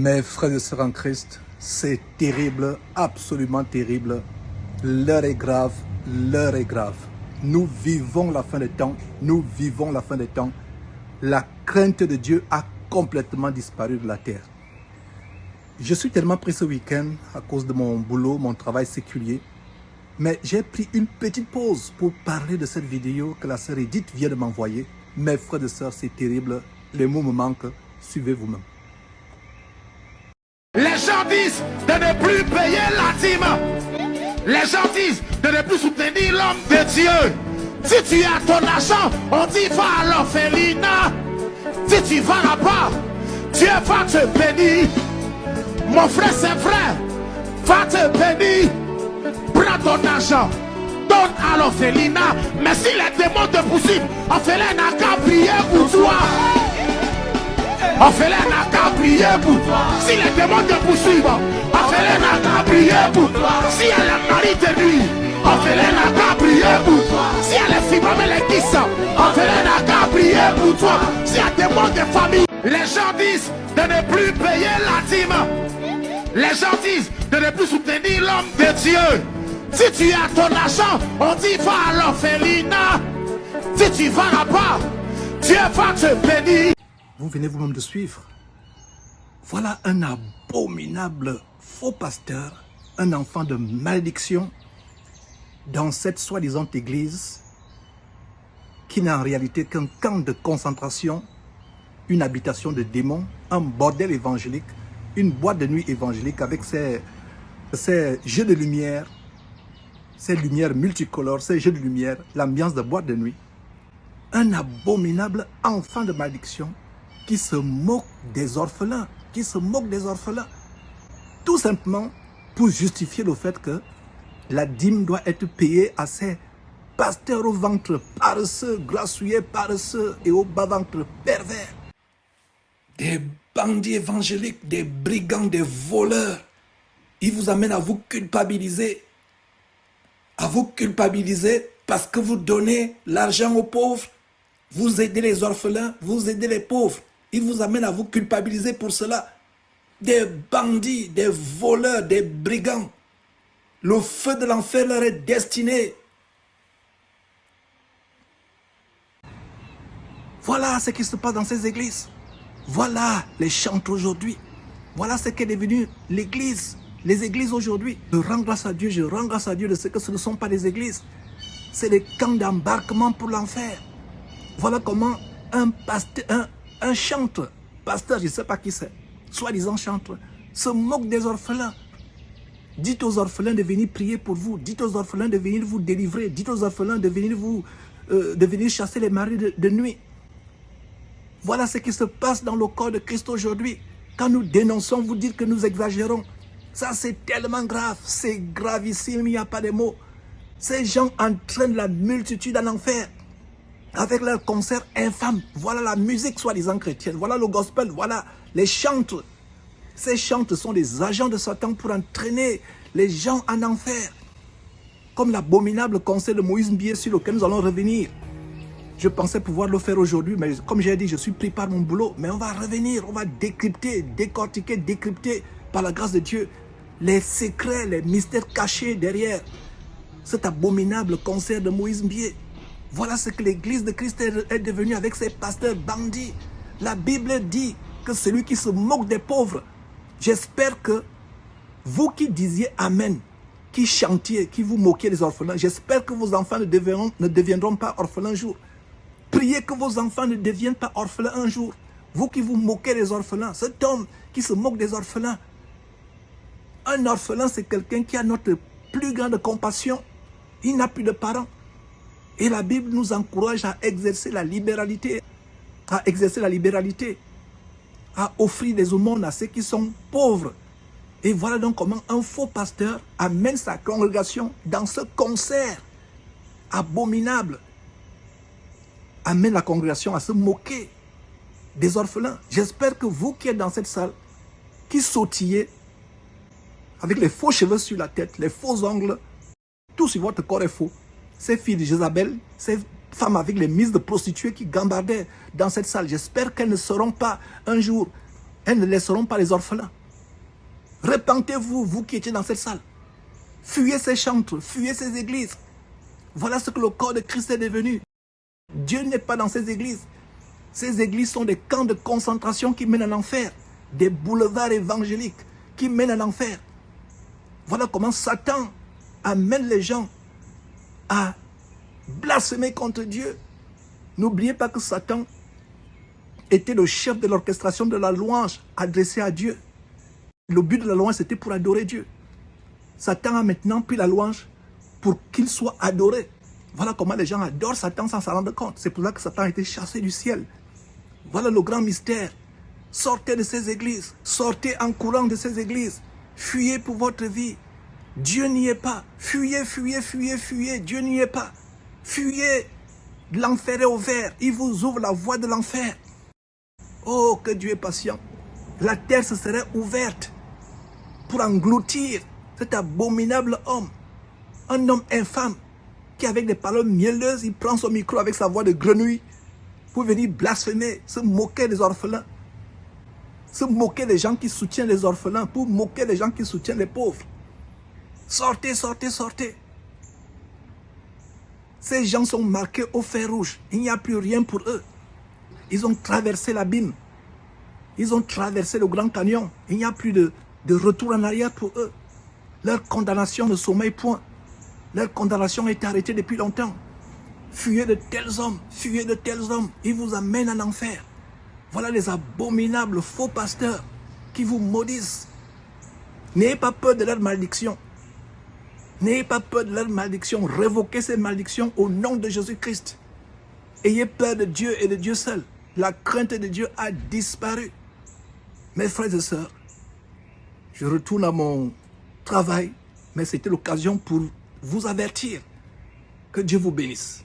Mes frères et sœurs en Christ, c'est terrible, absolument terrible. L'heure est grave, l'heure est grave. Nous vivons la fin des temps, nous vivons la fin des temps. La crainte de Dieu a complètement disparu de la terre. Je suis tellement pris ce week-end à cause de mon boulot, mon travail séculier. Mais j'ai pris une petite pause pour parler de cette vidéo que la sœur Edith vient de m'envoyer. Mes frères et sœurs, c'est terrible. Les mots me manquent. Suivez vous-même. Les gens disent de ne plus payer la dîme. Les gens disent de ne plus soutenir l'homme de Dieu. Si tu as ton argent, on dit va à l'orphelinat. Si tu vas là-bas, Dieu va te bénir. Mon frère, c'est vrai, va te bénir. Prends ton argent, donne à l'orphelinat. Mais si les démons te poursuivent, orphelin n'a qu'à prier pour toi. Orphelin n'a qu'à prier pour toi. Si les démons te poursuivent, orphelin n'a qu'à prier pour toi. Si elle est mari de nuit, orphelin n'a qu'à prier pour toi. Si elle est fille, les kisses, orphelin n'a qu'à prier pour toi. Si y a des morts de famille, les gens disent de ne plus payer la dîme. Les gens disent de ne plus soutenir l'homme de Dieu. Si tu as ton argent, on dit va à l'orphelinat. Si tu vas là-bas, Dieu va te bénir. Vous venez vous-même de suivre. Voilà un abominable faux pasteur, un enfant de malédiction dans cette soi-disant église qui n'est en réalité qu'un camp de concentration, une habitation de démons, un bordel évangélique, une boîte de nuit évangélique avec ses jeux de lumière, ces lumières multicolores, ces jeux de lumière, l'ambiance de boîte de nuit. Un abominable enfant de malédiction qui se moque des orphelins, tout simplement pour justifier le fait que la dîme doit être payée à ces pasteurs au ventre paresseux, grassouillés, paresseux et au bas-ventre pervers. Des bandits évangéliques, des brigands, des voleurs. Ils vous amènent à vous culpabiliser. Parce que vous donnez l'argent aux pauvres. Vous aidez les orphelins, vous aidez les pauvres. Ils vous amènent à vous culpabiliser pour cela. Des bandits, des voleurs, des brigands. Le feu de l'enfer leur est destiné. Voilà ce qui se passe dans ces églises. Voilà les chantres aujourd'hui. Voilà ce qu'est devenu l'église. Les églises aujourd'hui. Je rends grâce à Dieu de ce que ce ne sont pas des églises. C'est des camps d'embarquement pour l'enfer. Voilà comment un pasteur, un chantre, pasteur, je ne sais pas qui c'est, soi-disant chantre, se moque des orphelins. Dites aux orphelins de venir prier pour vous. Dites aux orphelins de venir vous délivrer. Dites aux orphelins de venir chasser les maris de nuit. Voilà ce qui se passe dans le corps de Christ aujourd'hui. Quand nous dénonçons, vous dites que nous exagérons. Ça, c'est tellement grave. C'est gravissime, il n'y a pas de mots. Ces gens entraînent la multitude en enfer avec leurs concerts infâmes. Voilà la musique soi-disant chrétienne. Voilà le gospel. Voilà les chantres. Ces chantres sont des agents de Satan pour entraîner les gens en enfer. Comme l'abominable concert de Moïse Mbié sur lequel nous allons revenir. Je pensais pouvoir le faire aujourd'hui, mais comme j'ai dit, je suis pris par mon boulot. Mais on va revenir, on va décrypter, décortiquer, décrypter par la grâce de Dieu les secrets, les mystères cachés derrière cet abominable concert de Moïse Mbié. Voilà ce que l'église de Christ est devenue avec ses pasteurs bandits. La Bible dit que celui qui se moque des pauvres, j'espère que vous qui disiez Amen, qui chantiez, qui vous moquiez des orphelins, j'espère que vos enfants ne deviendront pas orphelins un jour. Priez que vos enfants ne deviennent pas orphelins un jour. Vous qui vous moquez des orphelins, cet homme qui se moque des orphelins. Un orphelin, c'est quelqu'un qui a notre plus grande compassion. Il n'a plus de parents. Et la Bible nous encourage à exercer la libéralité. À offrir des aumônes à ceux qui sont pauvres. Et voilà donc comment un faux pasteur amène sa congrégation dans ce concert abominable. Amène la congrégation à se moquer des orphelins. J'espère que vous qui êtes dans cette salle, qui sautillez, avec les faux cheveux sur la tête, les faux ongles, tout sur votre corps est faux. Ces filles de Jézabel, ces femmes avec les mises de prostituées qui gambardaient dans cette salle, j'espère qu'elles ne seront pas un jour Elles ne laisseront pas les orphelins. Repentez-vous, vous qui étiez dans cette salle. Fuyez ces chantres, fuyez ces églises. Voilà ce que le corps de Christ est devenu. Dieu n'est pas dans ces églises. Ces églises sont des camps de concentration qui mènent en enfer. Des boulevards évangéliques qui mènent en enfer. Voilà comment Satan amène les gens à blasphémer contre Dieu. N'oubliez pas que Satan était le chef de l'orchestration de la louange adressée à Dieu. Le but de la louange, c'était pour adorer Dieu. Satan a maintenant pris la louange pour qu'il soit adoré. Voilà comment les gens adorent Satan sans s'en rendre compte. C'est pour ça que Satan a été chassé du ciel. Voilà le grand mystère. Sortez de ces églises. Sortez en courant de ces églises. Fuyez pour votre vie. Dieu n'y est pas. Fuyez, fuyez, fuyez, fuyez. Dieu n'y est pas. Fuyez. L'enfer est ouvert. Il vous ouvre la voie de l'enfer. Oh, que Dieu est patient. La terre se serait ouverte pour engloutir cet abominable homme. Un homme infâme qui, avec des paroles mielleuses, il prend son micro avec sa voix de grenouille pour venir blasphémer, se moquer des orphelins, se moquer des gens qui soutiennent les orphelins, pour moquer les gens qui soutiennent les pauvres. Sortez, sortez, sortez. Ces gens sont marqués au fer rouge. Il n'y a plus rien pour eux. Ils ont traversé l'abîme. Ils ont traversé le Grand Canyon. Il n'y a plus de retour en arrière pour eux. Leur condamnation ne sommeille point. Leur condamnation est arrêtée depuis longtemps. Fuyez de tels hommes, fuyez de tels hommes. Ils vous amènent en enfer. Voilà les abominables faux pasteurs qui vous maudissent. N'ayez pas peur de leur malédiction. N'ayez pas peur de leur malédiction. Révoquez ces malédictions au nom de Jésus-Christ. Ayez peur de Dieu et de Dieu seul. La crainte de Dieu a disparu. Mes frères et sœurs, je retourne à mon travail, mais c'était l'occasion pour vous avertir. Que Dieu vous bénisse.